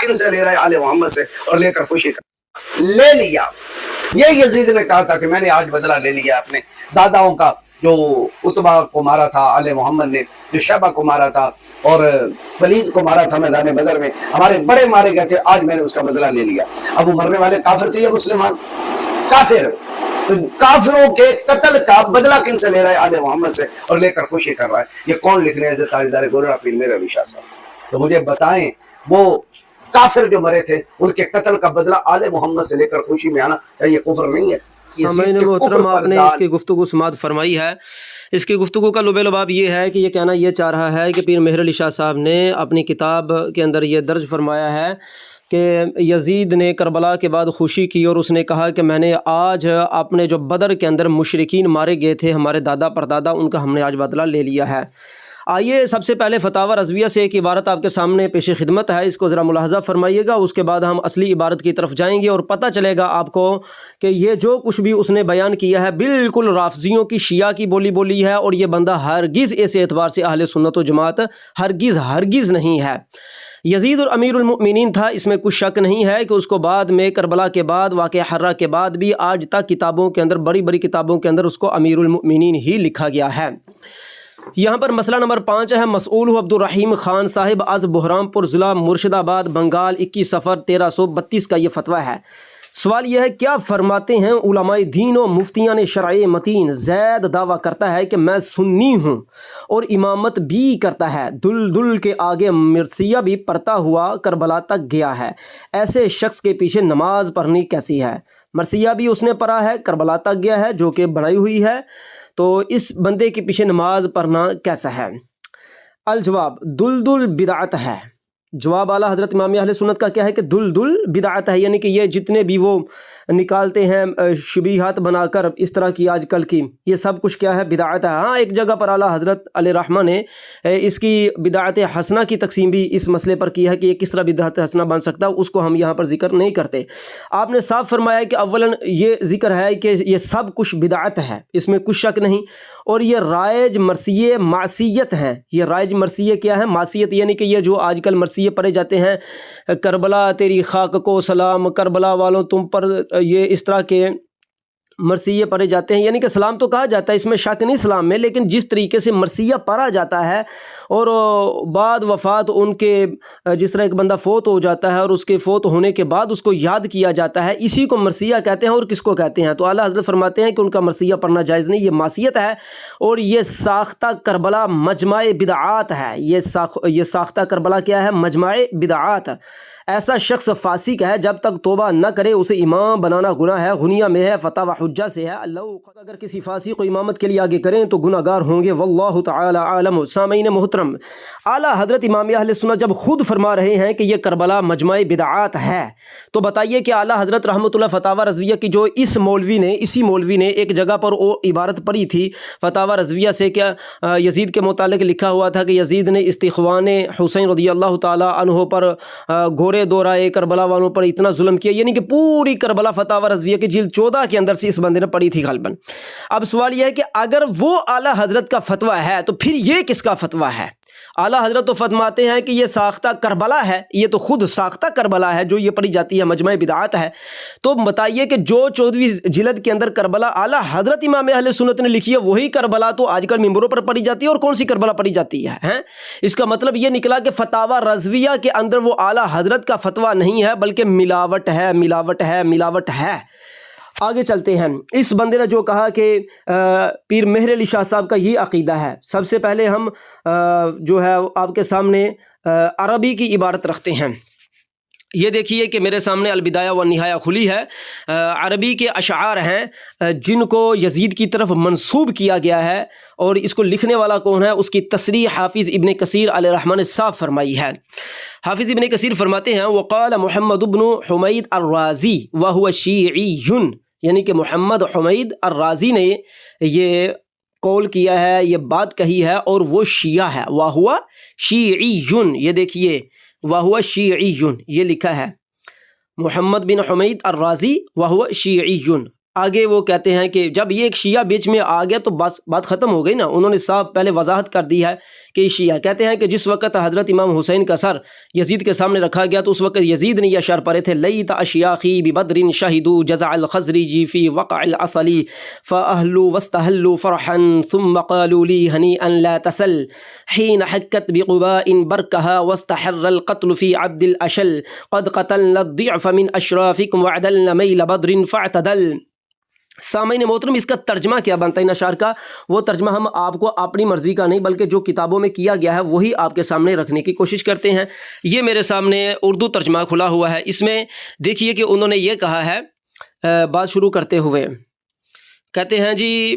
کن سے لے رہا ہے؟ آل محمد سے، اور لے کر خوشی کر لے لیا۔ یہ یزید نے کہا تھا کہ میں نے آج بدلہ لے لیا اپنے داداؤں کا، جو عتبہ کو مارا تھا آل محمد نے، جو شیبہ کو مارا تھا اور ولید کو مارا تھا میدان بدر میں، ہمارے بڑے مارے گئے تھے، آج میں نے اس کا بدلہ لے لیا۔ اب وہ مرنے والے کافر تھے یا مسلمان؟ کافر۔ تو کافروں کے قتل کا بدلہ کن سے لے رہا ہے؟ آل محمد سے، اور لے کر خوشی کر رہا ہے۔ یہ کون لکھ رہے ہیں؟ حضرت تاجدار گولڑا پیر میرے علی شاہ صاحب۔ تو مجھے بتائیں، وہ کافر جو مرے تھے ان کے قتل کا بدلہ آل محمد سے لے کر خوشی میں آنا، کیا یہ کفر نہیں ہے؟ سامعین محترم، آپ نے اس کی گفتگو سماعت فرمائی ہے۔ اس کی گفتگو کا لب لباب یہ ہے کہ یہ کہنا یہ چاہ رہا ہے کہ پیر مہر علی شاہ صاحب نے اپنی کتاب کے اندر یہ درج فرمایا ہے کہ یزید نے کربلا کے بعد خوشی کی اور اس نے کہا کہ میں نے آج اپنے جو بدر کے اندر مشرکین مارے گئے تھے ہمارے دادا پردادا، ان کا ہم نے آج بدلہ لے لیا ہے۔ آئیے سب سے پہلے فتاوی رضویہ سے ایک عبارت آپ کے سامنے پیش خدمت ہے، اس کو ذرا ملاحظہ فرمائیے گا، اس کے بعد ہم اصلی عبارت کی طرف جائیں گے اور پتہ چلے گا آپ کو کہ یہ جو کچھ بھی اس نے بیان کیا ہے بالکل رافضیوں کی، شیعہ کی بولی ہے، اور یہ بندہ ہرگز اس اعتبار سے اہل سنت و جماعت ہرگز نہیں ہے۔ یزید اور امیر المؤمنین تھا، اس میں کچھ شک نہیں ہے کہ اس کو بعد میں کربلا کے بعد، واقعہ حرہ کے بعد بھی آج تک کتابوں کے اندر، بڑی کتابوں کے اندر اس کو امیر المؤمنین ہی لکھا گیا ہے۔ یہاں پر مسئلہ نمبر 5 ہے، مسئول عبد الرحیم خان صاحب از بہرام پور ضلع مرشد آباد بنگال، 21 صفر 1332 کا یہ فتویٰ ہے۔ سوال یہ ہے، کیا فرماتے ہیں علماء دین و مفتیان شرع متین؟ زید دعویٰ کرتا ہے کہ میں سنی ہوں اور امامت بھی کرتا ہے، دل کے آگے مرثیہ بھی پڑھتا ہوا کربلا تک گیا ہے، ایسے شخص کے پیچھے نماز پڑھنی کیسی ہے؟ مرثیہ بھی اس نے پڑھا ہے، کربلا تک گیا ہے جو کہ بنائی ہوئی ہے، تو اس بندے کے پیچھے نماز پڑھنا کیسا ہے؟ الجواب، دل بدعت ہے۔ جواب اعلیٰ حضرت امام اہل سنت کا کیا ہے کہ دل بدعت ہے، یعنی کہ یہ جتنے بھی وہ نکالتے ہیں شبیہات بنا کر اس طرح کی آج کل کی، یہ سب کچھ کیا ہے؟ بدعت ہے۔ ہاں، ایک جگہ پر اعلیٰ حضرت علیہ رحمہ نے اس کی بدعت حسنہ کی تقسیم بھی اس مسئلے پر کی ہے کہ یہ کس طرح بدعت حسنہ بن سکتا ہے، اس کو ہم یہاں پر ذکر نہیں کرتے۔ آپ نے صاف فرمایا کہ اولاً یہ ذکر ہے کہ یہ سب کچھ بدعت ہے، اس میں کچھ شک نہیں، اور یہ رائج مرثیے معصیت ہیں۔ یہ رائج مرثیے کیا ہے؟ معصیت، یعنی کہ یہ جو آج کل مرثیے پڑھے جاتے ہیں، کربلا تیری خاک کو سلام، کربلا والوں تم پر، یہ اس طرح کے مرثیے پڑھے جاتے ہیں، یعنی کہ سلام تو کہا جاتا ہے، اس میں شک نہیں سلام میں، لیکن جس طریقے سے مرثیہ پڑھا جاتا ہے اور بعد وفات ان کے، جس طرح ایک بندہ فوت ہو جاتا ہے اور اس کے فوت ہونے کے بعد اس کو یاد کیا جاتا ہے، اسی کو مرثیہ کہتے ہیں۔ اور کس کو کہتے ہیں؟ تو اعلیٰ حضرت فرماتے ہیں کہ ان کا مرثیہ پڑھنا جائز نہیں، یہ معصیت ہے، اور یہ ساختہ کربلا مجمع بدعات ہے۔ یہ ساختہ کربلا کیا ہے؟ مجمع بدعات۔ ایسا شخص فاسق ہے، جب تک توبہ نہ کرے اسے امام بنانا گناہ ہے، غنیہ میں ہے، فتح و حجہ سے ہے۔ اللہ اگر کسی فاسق کو امامت کے لیے آگے کریں تو گناہ گار ہوں گے، واللہ تعالی عالم۔ سامعین محترم، اعلیٰ حضرت امام اہل سنت جب خود فرما رہے ہیں کہ یہ کربلا مجمع بدعات ہے، تو بتائیے کہ اعلیٰ حضرت رحمۃ اللہ فتاوی رضویہ کی جو اسی مولوی نے ایک جگہ پر وہ عبارت پڑھی تھی فتاوی رضویہ سے، کیا یزید کے متعلق لکھا ہوا تھا کہ یزید نے استخوان حسین رضی اللہ تعالی عنہ پر گھوڑے دورائے، کربلا والوں پر اتنا ظلم کیا، یعنی کہ پوری کربلا فتاوی رضویہ کی جلد 14 کے اندر سے اس بندے نے پڑھی تھی غالباً۔ اب سوال یہ ہے کہ اگر وہ اعلیٰ حضرت کا فتویٰ ہے تو پھر یہ کس کا فتویٰ ہے؟ اعلیٰ حضرت تو فرماتے ہیں کہ یہ ساختہ کربلا ہے، یہ تو خود ساختہ کربلا ہے جو یہ پڑھی جاتی ہے، مجمع بدعات ہے۔ تو بتائیے کہ جو 14ویں جلد کے اندر کربلا اعلیٰ حضرت امام اہل سنت نے لکھی ہے، وہی کربلا تو آج کل ممبروں پر پڑھی جاتی ہے، اور کون سی کربلا پڑھی جاتی ہے؟ اس کا مطلب یہ نکلا کہ فتاوی رضویہ کے اندر وہ اعلیٰ حضرت کا فتویٰ نہیں ہے، بلکہ ملاوٹ ہے۔ آگے چلتے ہیں۔ اس بندے نے جو کہا کہ پیر مہر علی شاہ صاحب کا یہ عقیدہ ہے، سب سے پہلے ہم جو ہے آپ کے سامنے عربی کی عبارت رکھتے ہیں۔ یہ دیکھیے کہ میرے سامنے البدایہ و نہایہ کھلی ہے، عربی کے اشعار ہیں جن کو یزید کی طرف منسوب کیا گیا ہے، اور اس کو لکھنے والا کون ہے؟ اس کی تصریح حافظ ابن کثیر علیہ رحمہ نے صاف فرمائی ہے۔ حافظ ابن کثیر فرماتے ہیں، وقال محمد بن حمید الرازی وهو شیعی، یعنی کہ محمد حمید الرازی نے یہ قول کیا ہے، یہ بات کہی ہے، اور وہ شیعہ ہے، وهو شیعی، یہ دیکھیے وَهُوَ شِيعِيٌّ، یہ لکھا ہے محمد بن حمید الرازی وَهُوَ شِيعِيٌّ، آگے وہ کہتے ہیں کہ جب یہ ایک شیعہ بیچ میں آ گیا تو بس بات ختم ہو گئی نا. انہوں نے صاحب پہلے وضاحت کر دی ہے کہ شیعہ کہتے ہیں کہ جس وقت حضرت امام حسین کا سر یزید کے سامنے رکھا گیا تو اس وقت یزید نے یہ اشعار پڑھے تھے: لیت اشیاخی ببدر شہدوا جزع الخزرج فی وقع الاصل فاہلوا واستہلوا فرحا ثم قالوا لی ہنیئا لا تسل حین حکت بقباء برکہا واستحر القتل فی عبد الاشل قد قتلنا الضعف من اشرافکم وعدلنا میل بدر فاعتدل. سامعین محترم، اس کا ترجمہ کیا بنتا ہے ان اشعار کا؟ وہ ترجمہ ہم آپ کو اپنی مرضی کا نہیں بلکہ جو کتابوں میں کیا گیا ہے وہی آپ کے سامنے رکھنے کی کوشش کرتے ہیں. یہ میرے سامنے اردو ترجمہ کھلا ہوا ہے. اس میں دیکھیے کہ انہوں نے یہ کہا ہے، بات شروع کرتے ہوئے کہتے ہیں جی،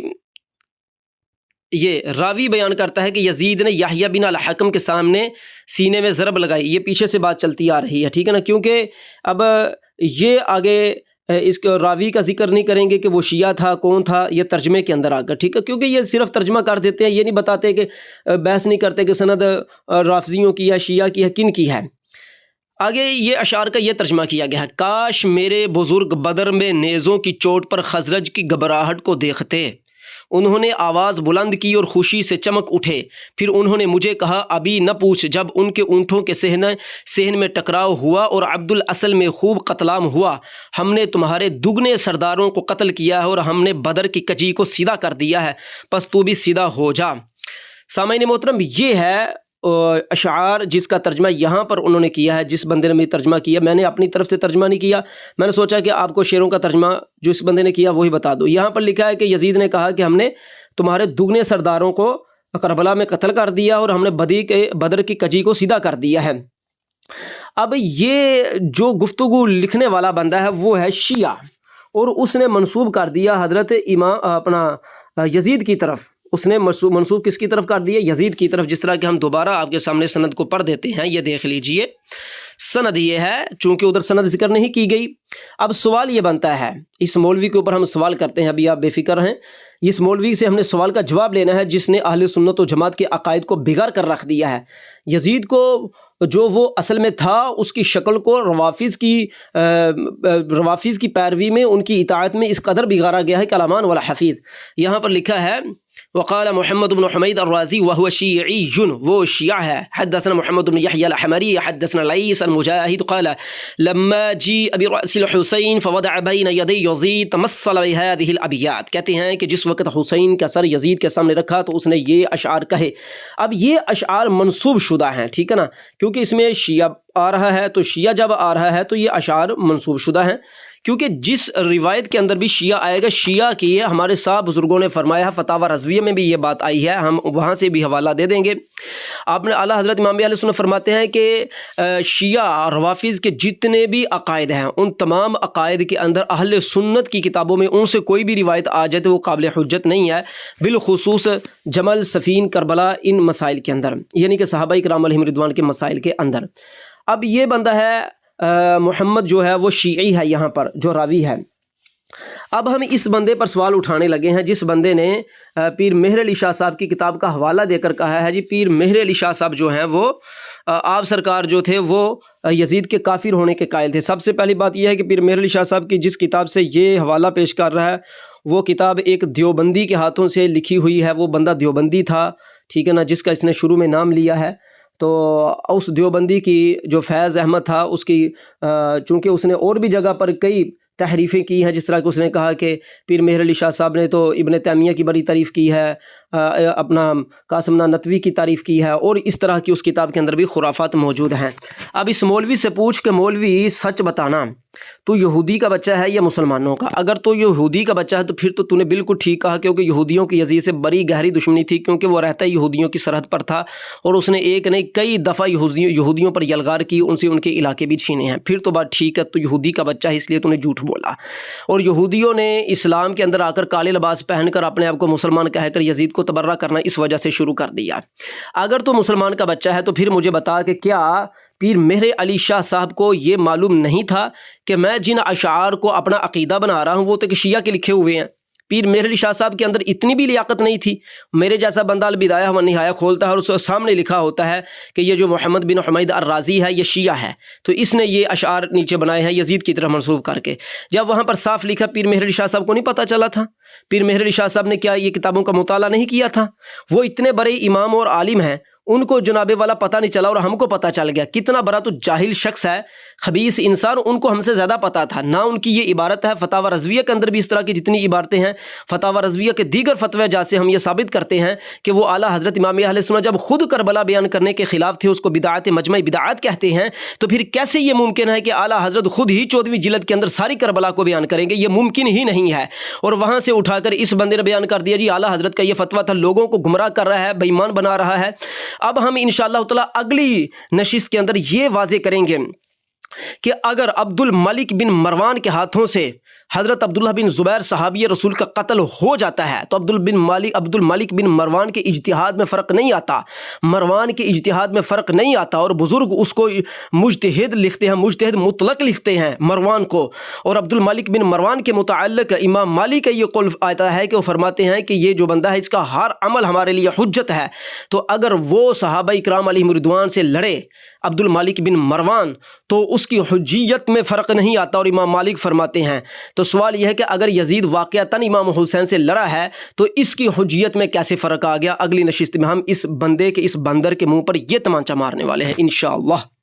یہ راوی بیان کرتا ہے کہ یزید نے یحییٰ بن الحکم کے سامنے سینے میں ضرب لگائی. یہ پیچھے سے بات چلتی آ رہی ہے، ٹھیک ہے نا، کیونکہ اب یہ آگے اس کو راوی کا ذکر نہیں کریں گے کہ وہ شیعہ تھا کون تھا، یہ ترجمے کے اندر آ کر، ٹھیک ہے، کیونکہ یہ صرف ترجمہ کر دیتے ہیں، یہ نہیں بتاتے کہ بحث نہیں کرتے کہ سند رافضیوں کی ہے، شیعہ کی ہے، کن کی ہے. آگے یہ اشعار کا یہ ترجمہ کیا گیا ہے: کاش میرے بزرگ بدر میں نیزوں کی چوٹ پر خزرج کی گھبراہٹ کو دیکھتے. انہوں نے آواز بلند کی اور خوشی سے چمک اٹھے. پھر انہوں نے مجھے کہا: ابھی نہ پوچھ. جب ان کے اونٹوں کے صحن میں ٹکراؤ ہوا اور عبد الاصل میں خوب قتل عام ہوا، ہم نے تمہارے دگنے سرداروں کو قتل کیا ہے اور ہم نے بدر کی کجی کو سیدھا کر دیا ہے، پس تو بھی سیدھا ہو جا. سامعین محترم، یہ ہے اشعار جس کا ترجمہ یہاں پر انہوں نے کیا ہے. جس بندے نے بھی ترجمہ کیا، میں نے اپنی طرف سے ترجمہ نہیں کیا، میں نے سوچا کہ آپ کو شعروں کا ترجمہ جو اس بندے نے کیا وہی بتا دو. یہاں پر لکھا ہے کہ یزید نے کہا کہ ہم نے تمہارے دگنے سرداروں کو کربلا میں قتل کر دیا اور ہم نے بدر کی کجی کو سیدھا کر دیا ہے. اب یہ جو گفتگو لکھنے والا بندہ ہے وہ ہے شیعہ، اور اس نے منسوب کر دیا حضرت امام اپنا یزید کی طرف. اس نے منسوب کس کی طرف کر دیا؟ یزید کی طرف. جس طرح کہ ہم دوبارہ آپ کے سامنے سند کو پڑھ دیتے ہیں، یہ دیکھ لیجئے. سند یہ ہے، چونکہ ادھر سند ذکر نہیں کی گئی. اب سوال یہ بنتا ہے، اس مولوی کے اوپر ہم سوال کرتے ہیں، ابھی آپ بے فکر ہیں، اس مولوی سے ہم نے سوال کا جواب لینا ہے جس نے اہل سنت و جماعت کے عقائد کو بگاڑ کر رکھ دیا ہے. یزید کو جو وہ اصل میں تھا اس کی شکل کو روافظ کی پیروی میں، ان کی اطاعت میں اس قدر بگاڑا گیا ہے کہ الامان والحفیظ. یہاں پر لکھا ہے: وقال محمد بن حمید الرازی وهو شیعی، وہ شیعہ ہے. حدثنا محمد بن یحیی الحمری حدثنا لیث المجاہد قال لما جیء برأس الحسین فوضع بین یدی یزید تمثل بهذه الابیات. کہتے ہیں کہ جس وقت حسین کا سر یزید کے سامنے رکھا تو اس نے یہ اشعار کہے. اب یہ اشعار منسوب شدہ ہیں، ٹھیک ہے نا، کیونکہ اس میں شیعہ آ رہا ہے، تو شیعہ جب آ رہا ہے تو یہ اشعار منسوب شدہ ہیں، کیونکہ جس روایت کے اندر بھی شیعہ آئے گا، شیعہ کی ہمارے صاحب بزرگوں نے فرمایا ہے، فتاوی رضویہ میں بھی یہ بات آئی ہے، ہم وہاں سے بھی حوالہ دے دیں گے. آپ نے اعلیٰ حضرت امام اہل سنت فرماتے ہیں کہ شیعہ روافظ کے جتنے بھی عقائد ہیں ان تمام عقائد کے اندر اہل سنت کی کتابوں میں ان سے کوئی بھی روایت آ جائے تو وہ قابل حجت نہیں ہے، بالخصوص جمل، صفین، کربلا، ان مسائل کے اندر، یعنی کہ صحابہ کرام علیہم رضوان کے مسائل کے اندر. اب یہ بندہ ہے محمد جو ہے وہ شیعی ہے، یہاں پر جو راوی ہے. اب ہم اس بندے پر سوال اٹھانے لگے ہیں جس بندے نے پیر مہر علی شاہ صاحب کی کتاب کا حوالہ دے کر کہا ہے جی پیر مہر علی شاہ صاحب جو ہیں وہ آپ سرکار جو تھے وہ یزید کے کافر ہونے کے قائل تھے. سب سے پہلی بات یہ ہے کہ پیر مہر علی شاہ صاحب کی جس کتاب سے یہ حوالہ پیش کر رہا ہے وہ کتاب ایک دیوبندی کے ہاتھوں سے لکھی ہوئی ہے. وہ بندہ دیوبندی تھا، ٹھیک ہے نا، جس کا اس نے شروع میں نام لیا ہے. تو اس دیوبندی کی جو فیض احمد تھا، اس کی چونکہ اس نے اور بھی جگہ پر کئی تحریفیں کی ہیں، جس طرح کہ اس نے کہا کہ پیر مہر علی شاہ صاحب نے تو ابن تیمیہ کی بڑی تعریف کی ہے، اپنا قاسم نانوتوی کی تعریف کی ہے، اور اس طرح کی اس کتاب کے اندر بھی خرافات موجود ہیں. اب اس مولوی سے پوچھ کہ مولوی سچ بتانا، تو یہودی کا بچہ ہے یا مسلمانوں کا؟ اگر تو یہودی کا بچہ ہے تو پھر تو نے بالکل ٹھیک کہا، کیونکہ یہودیوں کی یزید سے بڑی گہری دشمنی تھی، کیونکہ وہ رہتا یہودیوں کی سرحد پر تھا اور اس نے ایک نہیں کئی دفعہ یہودیوں پر یلغار کی، ان سے ان کے علاقے بھی چھینے ہیں. پھر تو بات ٹھیک ہے، تو یہودی کا بچہ ہے، اس لیے تو نے جھوٹ بولا. اور یہودیوں نے اسلام کے اندر آ کر کالے لباس پہن کر اپنے آپ کو مسلمان کہہ کر یزید کو تبرہ کرنا اس وجہ سے شروع کر دیا. اگر تو مسلمان کا بچہ ہے تو پھر مجھے بتا کہ کیا پیر مہر علی شاہ صاحب کو یہ معلوم نہیں تھا کہ میں جن اشعار کو اپنا عقیدہ بنا رہا ہوں وہ تو شیعہ کے لکھے ہوئے ہیں، پیر مہر علی شاہ صاحب کے اندر اتنی بھی لیاقت نہیں تھی. میرے جیسا بندہ البدایہ و نہایہ کھولتا ہے اور اس کے سامنے لکھا ہوتا ہے کہ یہ جو محمد بن حمید الرازی ہے یہ شیعہ ہے, تو اس نے یہ اشعار نیچے بنائے ہیں یزید کی طرف منسوب کر کے. جب وہاں پر صاف لکھا, پیر مہر علی شاہ صاحب کو نہیں پتہ چلا تھا؟ پیر مہر علی شاہ صاحب نے کیا یہ کتابوں کا مطالعہ نہیں کیا تھا؟ وہ اتنے بڑے امام اور عالم ہیں, ان کو جناب والا پتہ نہیں چلا اور ہم کو پتہ چل گیا. کتنا بڑا تو جاہل شخص ہے, خبیث انسان, ان کو ہم سے زیادہ پتہ تھا. نہ ان کی یہ عبارت ہے, فتاوی رضویہ کے اندر بھی اس طرح کی جتنی عبارتیں ہیں, فتاوی رضویہ کے دیگر فتوے جہاں سے ہم یہ ثابت کرتے ہیں کہ وہ اعلیٰ حضرت امام اہل سنت جب خود کربلا بیان کرنے کے خلاف تھے, اس کو بدعت مجمع بدعات کہتے ہیں, تو پھر کیسے یہ ممکن ہے کہ اعلیٰ حضرت خود ہی 14ویں جلد کے اندر ساری کربلا کو بیان کریں گے؟ یہ ممکن ہی نہیں ہے. اور وہاں سے اٹھا کر اس بندے نے بیان کر دیا جی اعلیٰ حضرت کا یہ فتویٰ تھا, لوگوں کو گمراہ کر رہا ہے, بے ایمان بنا رہا ہے. اب ہم انشاءاللہ تعالیٰ اگلی نشست کے اندر یہ واضح کریں گے کہ اگر عبد الملک بن مروان کے ہاتھوں سے حضرت عبداللہ بن زبیر صحابی رسول کا قتل ہو جاتا ہے تو عبد الملک بن مروان کے اجتہاد میں فرق نہیں آتا, مروان کے اجتہاد میں فرق نہیں آتا. اور بزرگ اس کو مجتہد لکھتے ہیں, مجتہد مطلق لکھتے ہیں مروان کو. اور عبد الملک بن مروان کے متعلق امام مالک کا یہ قول آتا ہے کہ وہ فرماتے ہیں کہ یہ جو بندہ ہے اس کا ہر عمل ہمارے لیے حجت ہے. تو اگر وہ صحابہ اکرام علیہم رضوان سے لڑے عبد الملک بن مروان تو اس کی حجیت میں فرق نہیں آتا. اور امام مالک فرماتے ہیں تو سوال یہ ہے کہ اگر یزید واقعتاً امام حسین سے لڑا ہے تو اس کی حجیت میں کیسے فرق آ گیا؟ اگلی نشست میں ہم اس بندے کے, اس بندر کے منہ پر یہ تمانچہ مارنے والے ہیں انشاءاللہ.